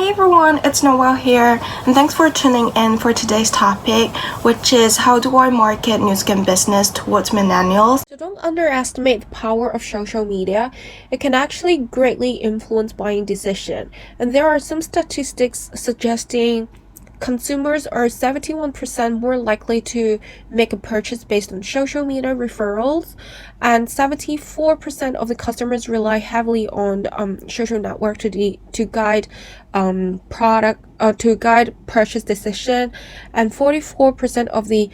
Hey everyone, it's Noel here, and thanks for tuning in for today's topic, which is how do I market new skin business towards millennials. So don't underestimate the power of social media. It can actually greatly influence buying decision. And there are some statistics suggesting consumers are 71% more likely to make a purchase based on social media referrals, and 74% of the customers rely heavily on social network to guide product to guide purchase decision, and 44% of the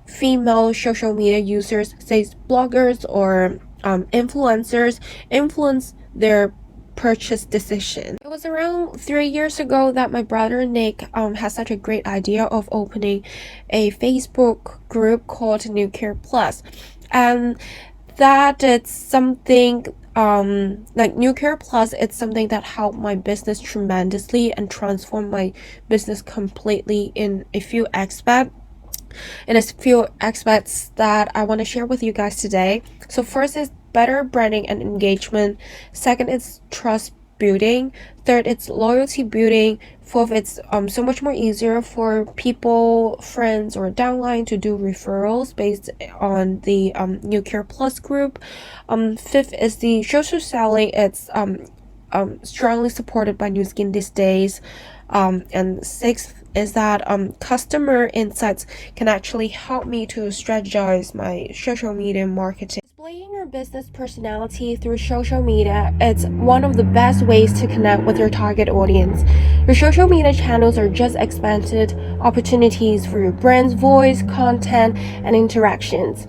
female social media users says bloggers or influencers influence their purchase decision. It was around 3 years ago that my brother Nick had such a great idea of opening a Facebook group called New Care Plus, and that it's something like New Care Plus, it's something that helped my business tremendously and transformed my business completely in a few aspects that I want to share with you guys today. So first is better branding and engagement. Second is trust building. Third, it's loyalty building. Fourth, it's so much more easier for people, friends, or downline to do referrals based on the New Care Plus group. Fifth is the social selling. It's strongly supported by New Skin these days. And sixth is that customer insights can actually help me to strategize my social media marketing. Displaying your business personality through social media, it's one of the best ways to connect with your target audience. Your social media channels are just expanded opportunities for your brand's voice, content, and interactions.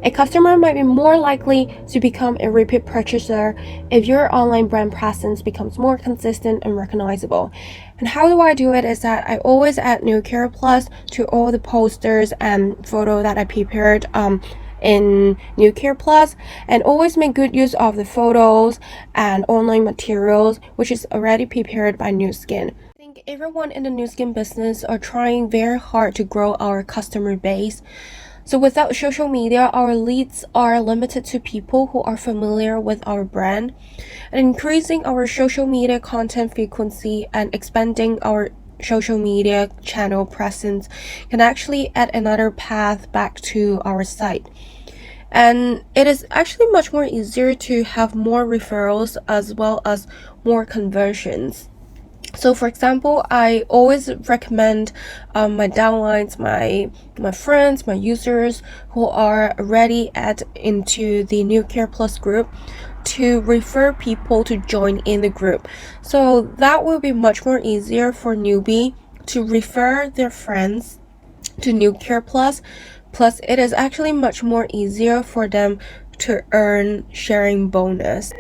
A customer might be more likely to become a repeat purchaser if your online brand presence becomes more consistent and recognizable. And how do I do it is that I always add New Care Plus to all the posters and photo that I prepared in New Care Plus, and always make good use of the photos and online materials which is already prepared by New Skin. I think everyone in the New Skin business are trying very hard to grow our customer base. So without social media, our leads are limited to people who are familiar with our brand. And increasing our social media content frequency and expanding our social media channel presence can actually add another path back to our site. And it is actually much more easier to have more referrals as well as more conversions. So for example, I always recommend my downlines, my friends, my users who are already into the New Care Plus group to refer people to join in the group. So that will be much more easier for newbie to refer their friends to New Care Plus. Plus, it is actually much more easier for them to earn sharing bonus.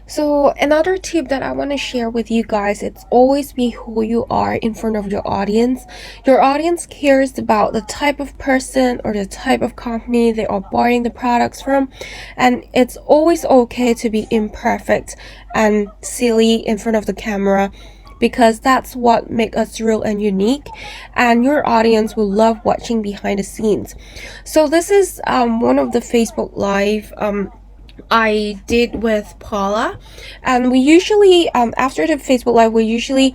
So another tip that I want to share with you guys, it's always be who you are in front of your audience. Your audience cares about the type of person or the type of company they are buying the products from, and it's always okay to be imperfect and silly in front of the camera, because that's what makes us real and unique, and your audience will love watching behind the scenes. So this is one of the Facebook Live I did with Paula, and we usually after the Facebook Live we usually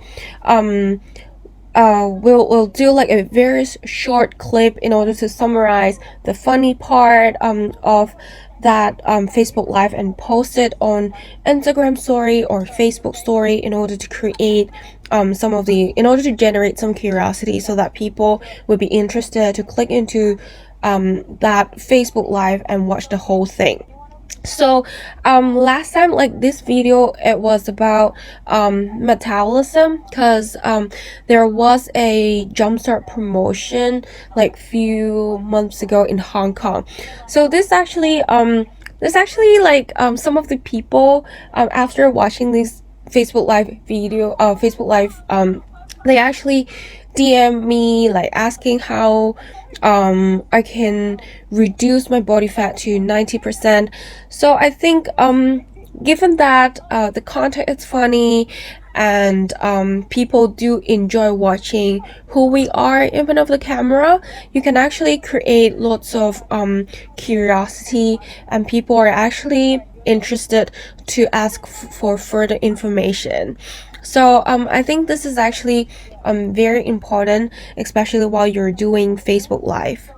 we'll do like a very short clip in order to summarize the funny part of that Facebook Live and post it on Instagram story or Facebook story in order to create in order to generate some curiosity so that people would be interested to click into that Facebook Live and watch the whole thing. So last time, like this video, it was about metabolism, because there was a jumpstart promotion like few months ago in Hong Kong. So this actually like some of the people after watching this Facebook Live they actually DM me like asking how I can reduce my body fat to 90%. So I think given that the content is funny and people do enjoy watching who we are in front of the camera, you can actually create lots of curiosity, and people are actually interested to ask for further information. So I think this is actually very important, especially while you're doing Facebook Live.